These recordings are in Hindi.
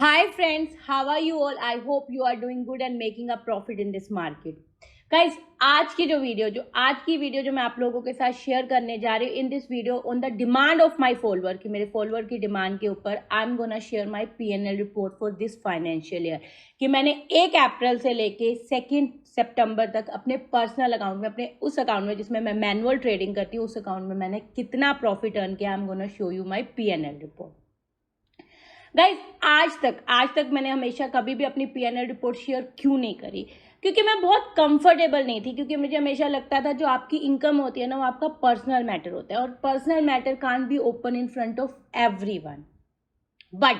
Hi friends, how are you all? I hope you are doing good and making a profit in this market. Guys, आज की वीडियो जो मैं आप लोगों के साथ शेयर करने जा रही हूँ in this video on the demand of my follower कि मेरे फॉलोअर की डिमांड के ऊपर I am gonna share my P&L report for this financial year कि मैंने 1 अप्रैल से लेके 2 सितंबर तक अपने पर्सनल अकाउंट में, अपने उस अकाउंट में जिसमें मैं मैनुअल ट्रेडिंग करती हूँ, उस अकाउंट में मैंने कितना प्रॉफिट अर्न किया। I am gonna show you my P&L report. Guys आज तक मैंने हमेशा कभी भी अपनी P&L रिपोर्ट शेयर क्यों नहीं करी? क्योंकि मैं बहुत कंफर्टेबल नहीं थी, क्योंकि मुझे हमेशा लगता था जो आपकी इनकम होती है ना, वो आपका पर्सनल मैटर होता है और personal matter can't be open in front of everyone. But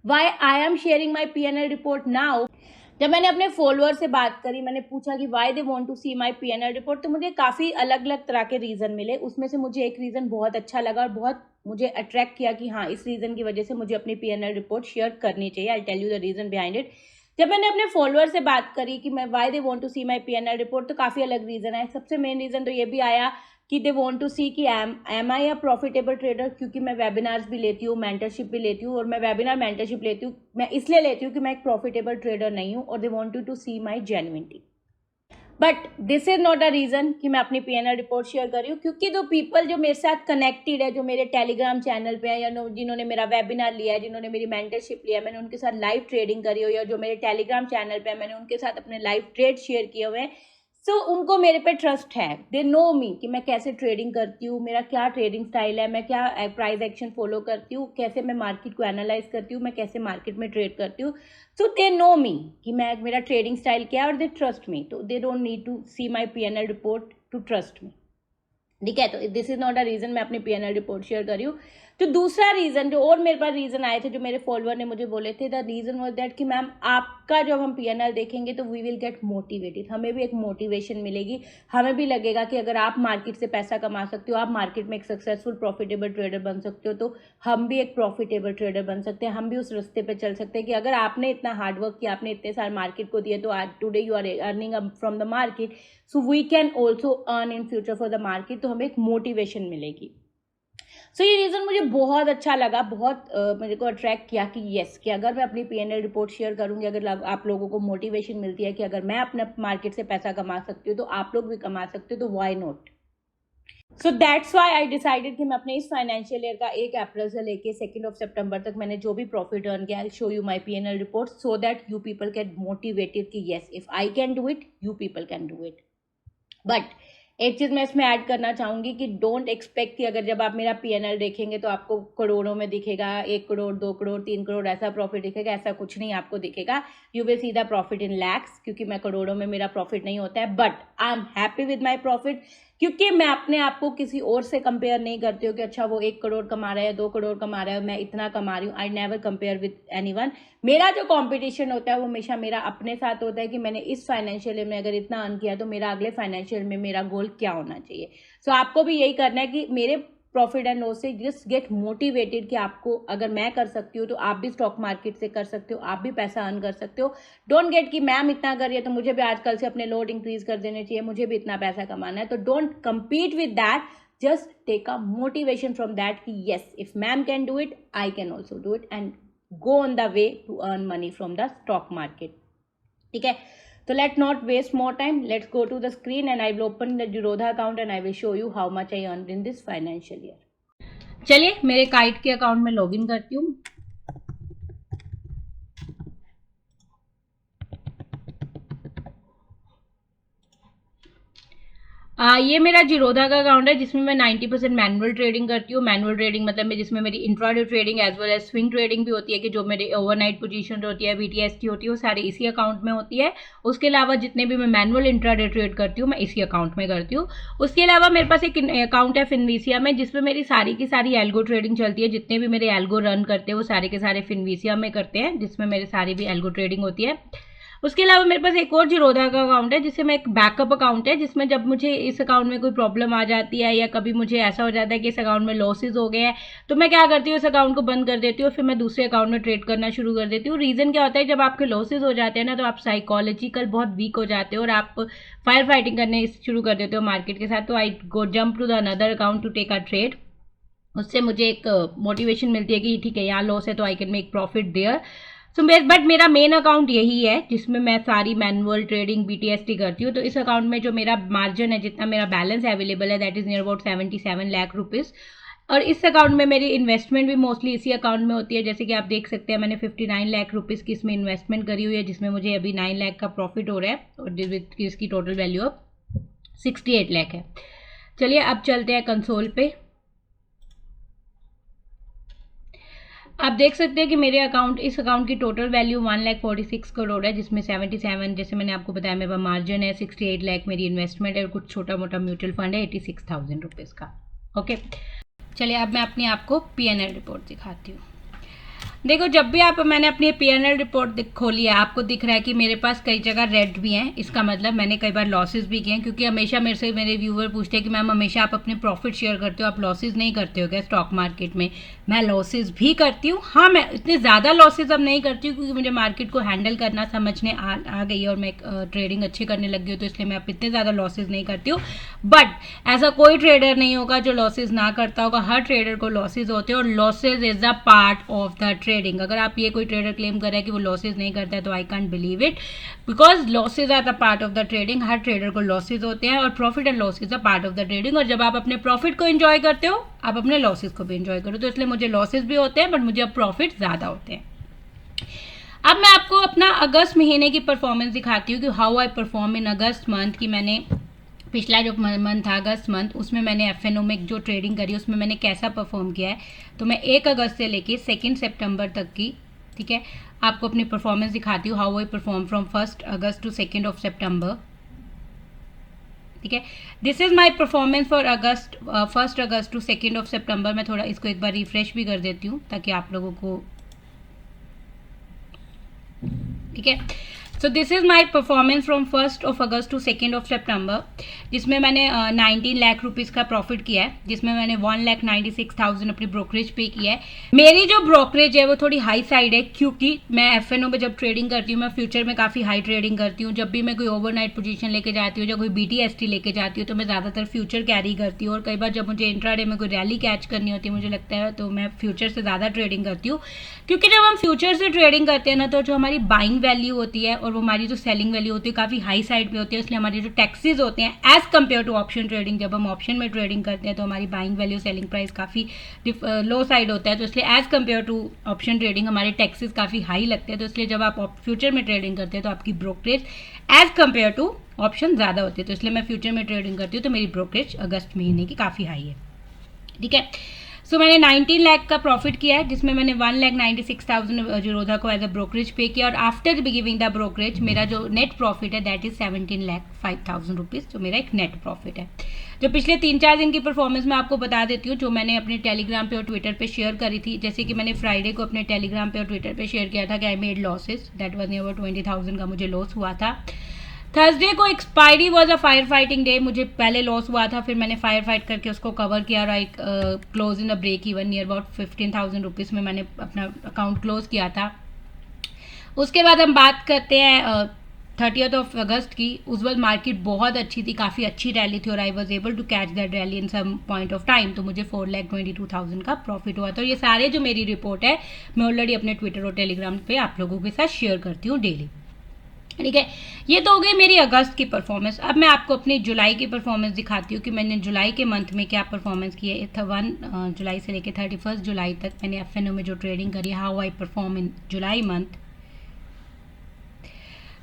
why I am sharing my P&L report now, जब मैंने अपने फॉलोअर से बात करी, मैंने पूछा कि why they want to see my P&L report, तो मुझे काफ़ी अलग अलग तरह के रीज़न मिले। उसमें से मुझे एक रीज़न बहुत अच्छा लगा और बहुत मुझे अट्रैक्ट किया कि हाँ, इस रीज़न की वजह से मुझे अपनी P&L रिपोर्ट शेयर करनी चाहिए। I tell you the reason behind it. जब मैंने अपने फॉलोअर से बात करी कि मैं why they want to see my P&L report, तो काफ़ी अलग रीज़न है। सबसे मेन रीज़न तो ये भी आया कि दे वांट टू सी कि am I a profitable trader, क्योंकि मैं वेबिनार्स भी लेती हूँ, मेंटरशिप भी लेती हूँ, और मैं वेबिनार मेंटरशिप लेती हूँ, मैं इसलिए लेती हूँ कि मैं एक प्रॉफिटेबल ट्रेडर नहीं हूँ, और they want to see my genuinity. But this is not a reason कि मैं अपनी P&L रिपोर्ट शेयर कर रही हूँ, क्योंकि जो पीपल जो मेरे साथ कनेक्टेड है, जो मेरे टेलीग्राम चैनल पे है, या जिन्होंने मेरा वेबिनार लिया है, जिन्होंने मेरी मेंटरशिप लिया है, मैंने उनके साथ लाइव ट्रेडिंग करी हो, या जो मेरे टेलीग्राम चैनल पे है, मैंने उनके साथ अपने लाइव ट्रेड शेयर किए हुए हैं। सो उनको मेरे पे ट्रस्ट है। दे नो मी कि मैं कैसे ट्रेडिंग करती हूँ, मेरा क्या ट्रेडिंग स्टाइल है, मैं क्या प्राइस एक्शन फॉलो करती हूँ, कैसे मैं मार्केट को एनालाइज करती हूँ, मैं कैसे मार्केट में ट्रेड करती हूँ। सो दे नो मी कि मैं मेरा ट्रेडिंग स्टाइल क्या है, और दे ट्रस्ट मी। तो they don't need to see my P&L report to trust me. ठीक है, तो this is not a reason मैं अपनी P&L रिपोर्ट शेयर कर रही हूँ। तो दूसरा रीज़न जो और मेरे पास रीज़न आए थे, जो मेरे फॉलोअर ने मुझे बोले थे, द रीज़न वॉज दैट कि मैम आपका जब हम P&L देखेंगे तो वी विल गेट मोटिवेटेड, हमें भी एक मोटिवेशन मिलेगी, हमें भी लगेगा कि अगर आप मार्केट से पैसा कमा सकते हो, आप मार्केट में एक सक्सेसफुल प्रॉफिटेबल ट्रेडर बन सकते हो, तो हम भी एक प्रॉफिटेबल ट्रेडर बन सकते हैं, हम भी उस रास्ते पर चल सकते हैं कि अगर आपने इतना हार्डवर्क किया, आपने इतने सारे मार्केट को दिए, तो आज today you are earning from the market, so we can also earn in future for the market. तो हमें एक मोटिवेशन मिलेगी। सो ये रीज़न मुझे बहुत अच्छा लगा, बहुत मेरे को अट्रैक्ट किया कि येस, कि अगर मैं अपनी P&L रिपोर्ट शेयर करूँगी, अगर आप लोगों को मोटिवेशन मिलती है कि अगर मैं अपने मार्केट से पैसा कमा सकती हूँ तो आप लोग भी कमा सकते हो, तो why not. So that's why I decided कि मैं अपने इस फाइनेंशियल ईयर का 1 अप्रैल से लेके 2 सितंबर तक मैंने जो भी प्रॉफिट अर्न किया, I show you my P&L report so that you people get motivated कि yes, if I can do it, you people can do it. But एक चीज़ मैं इसमें ऐड करना चाहूँगी कि डोंट एक्सपेक्ट कि अगर जब आप मेरा P&L देखेंगे तो आपको करोड़ों में दिखेगा, 1 करोड़, 2 करोड़, 3 करोड़ ऐसा प्रॉफिट दिखेगा। ऐसा कुछ नहीं आपको दिखेगा। You will see the profit in lakhs, क्योंकि मैं करोड़ों में मेरा प्रॉफिट नहीं होता है। But I am happy with my profit, क्योंकि मैं अपने आप को किसी और से कंपेयर नहीं करती हूँ कि अच्छा वो 1 करोड़ कमा रहा है, 2 करोड़ कमा रहा है, मैं इतना कमा रही हूँ। I never compare with anyone. मेरा जो कंपटीशन होता है वो हमेशा मेरा अपने साथ होता है कि मैंने इस फाइनेंशियल ईयर में अगर इतना अर्न किया तो मेरा अगले फाइनेंशियल में मेरा गोल क्या होना चाहिए। सो आपको भी यही करना है कि मेरे प्रॉफिट एंड लॉस से जस्ट गेट मोटिवेटेड कि आपको अगर मैं कर सकती हूँ तो आप भी स्टॉक मार्केट से कर सकते हो, आप भी पैसा अर्न कर सकते हो। डोंट गेट कि मैम इतना कर रही है तो मुझे भी आजकल से अपने लोड इंक्रीज कर देने चाहिए, मुझे भी इतना पैसा कमाना है। तो don't compete with that, just take a motivation from that कि yes, if ma'am can do it, I can also do it, and go on the way to earn money from the stock market. ठीक है, तो let's not waste more time. Let's go to the screen and I will open the Zerodha account and I will show you how much I earned in this financial year. चलिए मेरे काइट के अकाउंट में लॉगिन करती हूँ। ये मेरा Zerodha का अकाउंट है जिसमें मैं 90% मैनुअल ट्रेडिंग करती हूँ। मैनुअल ट्रेडिंग मतलब जिसमें मेरी intraday trading as well as swing trading भी होती है, कि जो मेरी ओवरनाइट पोजीशन होती है, VTS की होती है, वो सारी इसी अकाउंट में होती है। उसके अलावा जितने भी मैं मैनुअल इंट्राडे ट्रेड करती हूँ मैं इसी अकाउंट में करती हूँ। उसके अलावा मेरे पास एक अकाउंट है फिनविसिया में, जिसमें मेरी सारी की सारी एल्गो ट्रेडिंग चलती है। जितने भी मेरे एल्गो रन करते हैं वो सारे के सारे फिनविसिया में करते हैं, जिसमें मेरी सारी भी एल्गो ट्रेडिंग होती है। उसके अलावा मेरे पास एक और Zerodha का अकाउंट है जिससे मैं एक बैकअप अकाउंट है, जिसमें जब मुझे इस अकाउंट में कोई प्रॉब्लम आ जाती है या कभी मुझे ऐसा हो जाता है कि इस अकाउंट में लॉसेज हो गए हैं, तो मैं क्या करती हूँ, इस अकाउंट को बंद कर देती हूँ, फिर मैं दूसरे अकाउंट में ट्रेड करना शुरू कर देती हूँ। रीज़न क्या होता है, जब आपके लॉसेज हो जाते हैं ना, तो आप साइकोलॉजिकल बहुत वीक हो जाते हो और आप फायर फाइटिंग करने शुरू कर देते हो मार्केट के साथ। तो I go jump to the another account to take a trade. उससे मुझे एक मोटिवेशन मिलती है कि ठीक है यहाँ लॉस है तो I can make profit there. तो बट मेरा मेन अकाउंट यही है जिसमें मैं सारी मैनुअल ट्रेडिंग BTST करती हूँ। तो इस अकाउंट में जो मेरा मार्जिन है, जितना मेरा बैलेंस अवेलेबल है, that is near about 77 lakh rupees. और इस अकाउंट में मेरी इन्वेस्टमेंट भी मोस्टली इसी अकाउंट में होती है। जैसे कि आप देख सकते हैं मैंने 59 लाख रुपीज़ की इसमें इन्वेस्टमेंट करी हुई है, जिसमें मुझे अभी 9 लाख का प्रॉफिट हो रहा है और जिसकी टोटल वैल्यू अब 68 लाख है। चलिए अब चलते हैं कंसोल पे। आप देख सकते हैं कि मेरे इस अकाउंट की टोटल वैल्यू 1,46 करोड़ है, जिसमें 77, जैसे मैंने आपको बताया, मेरे पास मार्जिन है, 68 लाख मेरी इन्वेस्टमेंट है और कुछ छोटा मोटा म्यूचुअल फंड है 86,000 रुपीज़ का। ओके, चलिए अब मैं अपने आपको PNL रिपोर्ट दिखाती हूँ। देखो, जब भी मैंने अपनी PNL रिपोर्ट खोली है, आपको दिख रहा है कि मेरे पास कई जगह रेड भी हैं। इसका मतलब मैंने कई बार लॉसेस भी किए हैं, क्योंकि हमेशा मेरे से मेरे व्यूअर पूछते हैं कि मैम हमेशा आप अपने प्रॉफिट शेयर करते हो, आप लॉसेस नहीं करते हो क्या स्टॉक मार्केट में? मैं लॉसेस भी करती हूँ। हाँ, मैं इतने ज़्यादा लॉसेज अब नहीं करती हूँ, क्योंकि मुझे मार्केट को हैंडल करना समझने आ गई है और मैं ट्रेडिंग अच्छी करने लगी हूँ, तो इसलिए मैं अब इतने ज़्यादा लॉसेज नहीं करती हूँ। बट ऐसा कोई ट्रेडर नहीं होगा जो लॉसेज ना करता होगा। हर ट्रेडर को लॉसेज होते हैं और losses is a part of the trading. अगर आप कोई ट्रेडर क्लेम कर रहा है कि वो लॉसेज नहीं करता है, तो I can't believe it, because losses are the part of the trading. हर ट्रेडर को लॉसेज होते हैं और profit and loss is a part of the trading. और जब आप अपने प्रॉफिट को एंजॉय करते हो, आप अपने लॉसेज को भी एंजॉय करो। तो इसलिए मुझे लॉसेज भी होते हैं, बट मुझे अब प्रॉफिट ज़्यादा होते हैं। अब मैं आपको अपना अगस्त महीने की परफॉर्मेंस दिखाती हूँ कि how I perform in August month की। मैंने पिछला जो मंथ था अगस्त मंथ, उसमें मैंने FNO में जो ट्रेडिंग करी उसमें मैंने कैसा परफॉर्म किया है। तो मैं 1 अगस्त से लेके 2 सितंबर तक की, ठीक है, आपको अपनी परफॉर्मेंस दिखाती हूँ। How I perform from 1 August to 2 September, ठीक है। This is my performance for 1 August to 2 September. मैं थोड़ा इसको एक बार रिफ्रेश भी कर देती हूँ ताकि आप लोगों को, ठीक है। So this is my performance from 1 August to 2 September, जिसमें मैंने 19 लाख रुपीज़ का प्रॉफिट किया है, जिसमें मैंने 1,96,000 अपनी ब्रोकरेज पे किया है। मेरी जो ब्रोकरेज है वो थोड़ी हाई साइड है, क्योंकि मैं FNO में जब ट्रेडिंग करती हूँ, मैं फ्यूचर में काफ़ी हाई ट्रेडिंग करती हूँ। जब भी मैं कोई ओवरनाइट पोजीशन लेके जाती हूँ या कोई BTST लेके जाती हूँ, तो मैं ज़्यादातर फ्यूचर कैरी करती हूँ। और कई बार जब मुझे इंट्राडे में कोई रैली कैच करनी होती है, मुझे लगता है, तो मैं फ्यूचर से ज़्यादा ट्रेडिंग करती हूँ। क्योंकि जब हम फ्यूचर से ट्रेडिंग करते हैं ना, तो जो हमारी बाइंग वैल्यू होती है और वो हमारी जो सेलिंग वैल्यू होती है काफ़ी हाई साइड पे होती है। इसलिए हमारे जो टैक्सेस होते हैं as compare to option trading, जब हम ऑप्शन में ट्रेडिंग करते हैं तो हमारी बाइंग वैल्यू सेलिंग प्राइस काफ़ी लो साइड होता है। तो इसलिए as compare to option trading हमारे टैक्सेस काफ़ी हाई लगते हैं। तो इसलिए जब आप फ्यूचर में ट्रेडिंग करते हैं तो आपकी brokerage as compare to option ज़्यादा होती है। तो इसलिए मैं फ्यूचर में ट्रेडिंग करती हूँ, तो मेरी ब्रोकरेज अगस्त महीने की काफ़ी हाई है, ठीक है। सो मैंने 19 लाख का प्रॉफिट किया है, जिसमें मैंने 1,96,000 जीरोधा को एज अ ब्रोकरेज पे किया। और आफ्टर गिविंग द ब्रोकरेज मेरा जो नेट प्रॉफिट है दैट इज 17,05,000 रुपीज़। तो मेरा एक नेट प्रॉफिट है। जो पिछले 3-4 दिन की परफॉर्मेंस मैं आपको बता देती हूँ, जो मैंने अपने टेलीग्राम पे और ट्विटर पे शेयर करी थी। जैसे कि मैंने फ्राइडे को अपने टेलीग्राम पे और ट्विटर पे शेयर किया था कि I made losses, that was near 20,000 का मुझे लॉस हुआ था। थर्सडे को expiry was a fire fighting day, मुझे पहले लॉस हुआ था, फिर मैंने फायर फाइट करके उसको कवर किया और I close in a break even near about 15,000 rupees में मैंने अपना अकाउंट क्लोज किया था। उसके बाद हम बात करते हैं 30 अगस्त की। उस वक्त मार्केट बहुत अच्छी थी, काफ़ी अच्छी रैली थी और I was able to catch that rally in some point of time. तो मुझे 4,22,000 का प्रॉफिट हुआ था। और ये सारे जो मेरी रिपोर्ट है मैं ऑलरेडी अपने ट्विटर और टेलीग्राम पे आप लोगों के साथ शेयर करती हूँ डेली, ठीक है। ये तो हो गई मेरी अगस्त की परफॉर्मेंस। अब मैं आपको अपनी जुलाई की परफॉर्मेंस दिखाती हूँ कि मैंने जुलाई के मंथ में क्या परफॉर्मेंस की है। 1 जुलाई से लेकर 31 जुलाई तक मैंने FNO में जो ट्रेडिंग करी है, how I perform in July month.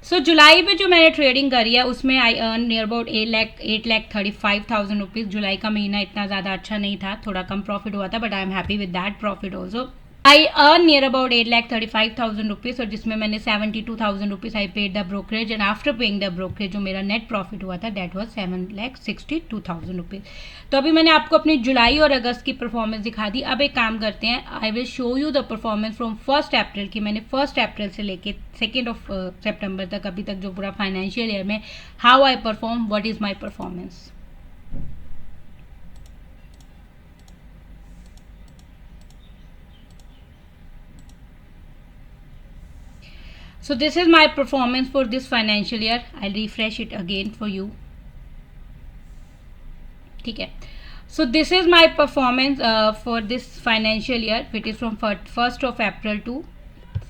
सो जुलाई में जो मैंने ट्रेडिंग करी है उसमें I earn near about 8,35,000 rupees. जुलाई का महीना इतना ज़्यादा अच्छा नहीं था, थोड़ा कम प्रॉफिट हुआ था, but I am happy with that profit also. I earn near about 8,35,000 rupees और जिसमें मैंने 72,000 rupees I paid the brokerage and after paying the brokerage जो मेरा नेट प्रॉफिट हुआ था दैट वाज 7,62,000 रुपीज़। तो अभी मैंने आपको अपनी जुलाई और अगस्त की परफॉर्मेंस दिखा दी। अब एक काम करते हैं, I will show you the performance from 1 अप्रैल की। मैंने 1 अप्रैल से लेके 2 सितंबर तक अभी तक जो पूरा फाइनेंशियल ईयर में how I perform, what is my performance. So this is my performance for this financial year. I'll refresh it again for you. ठीक है. So this is my performance for this financial year. It is from 1st of April to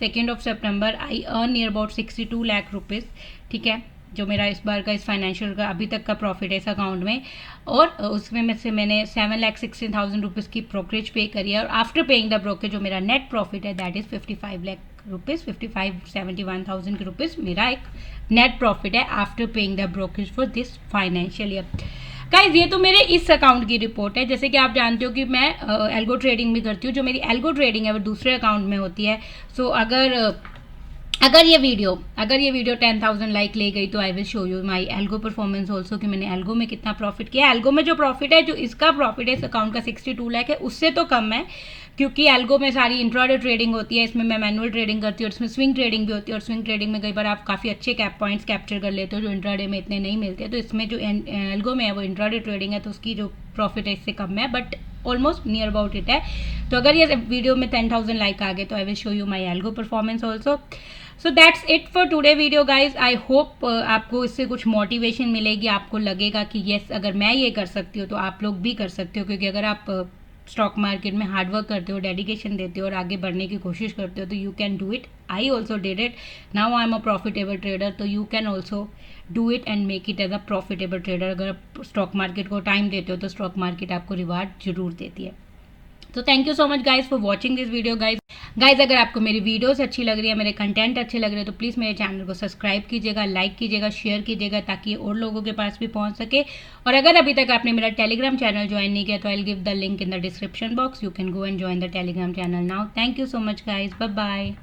2nd of September I earn near about 62 lakh rupees, ठीक है, जो मेरा इस बार का इस फाइनेंशियल का अभी तक का प्रॉफिट है इस अकाउंट में। और उसमें में से मैंने 7,16,000 रुपीज़ की ब्रोकरेज पे करी है, और आफ्टर पेइंग द ब्रोकरेज जो मेरा नेट प्रॉफिट है that is 55 lakh rupees, 71,000 rupees मेरा एक नेट प्रॉफिट है after paying the brokerage for this financial year. Guys ये तो मेरे इस अकाउंट की रिपोर्ट है। जैसे कि आप जानते हो कि मैं एल्गो ट्रेडिंग भी करती हूँ, जो मेरी एल्गो ट्रेडिंग है वो दूसरे अकाउंट में होती है। सो अगर ये वीडियो 10,000 लाइक ले गई तो I will show you my algo performance also, कि मैंने एल्गो में कितना प्रॉफिट किया। एल्गो में जो प्रॉफिट है, जो इसका प्रॉफिट है इस अकाउंट का 62 लाख है, उससे तो कम है, क्योंकि एल्गो में सारी इंट्राडे ट्रेडिंग होती है, इसमें मैं मैनुअल ट्रेडिंग करती हूँ, और इसमें स्विंग ट्रेडिंग भी होती है, और स्विंग ट्रेडिंग में कई बार आप काफ़ी अच्छे कैप पॉइंट्स कैप्चर कर लेते हो जो इंट्राडे में इतने नहीं मिलते। तो इसमें जो एल्गो में है वो इंट्राडे ट्रेडिंग है, तो उसकी जो प्रॉफिट है इससे कम है, but almost near about it है। तो अगर ये वीडियो में 10,000 लाइक आ गए तो I will show you my algo performance also. So that's it for today video guys. I hope आपको इससे कुछ मोटिवेशन मिलेगी, आपको लगेगा कि येस अगर मैं ये कर सकती हूँ तो आप लोग भी कर सकते हो, क्योंकि अगर आप स्टॉक मार्केट में हार्डवर्क करते हो, डेडिकेशन देते हो और आगे बढ़ने की कोशिश करते हो तो you can do it. I also did it, now I am a profitable trader, तो you can also do it and make it as a profitable trader. अगर आप स्टॉक मार्केट को टाइम देते हो तो स्टॉक मार्केट आपको रिवार्ड जरूर देती है। तो thank you so much guys for watching this video. Guys अगर आपको मेरी वीडियोस अच्छी लग रही है, मेरे कंटेंट अच्छे लग रहे हैं, तो प्लीज़ मेरे चैनल को सब्सक्राइब कीजिएगा, लाइक कीजिएगा, शेयर कीजिएगा, ताकि और लोगों के पास भी पहुंच सके। और अगर अभी तक आपने मेरा टेलीग्राम चैनल ज्वाइन नहीं किया तो I will give the link in the description box, you can go and join the Telegram channel now. Thank you so much guys, bye bye.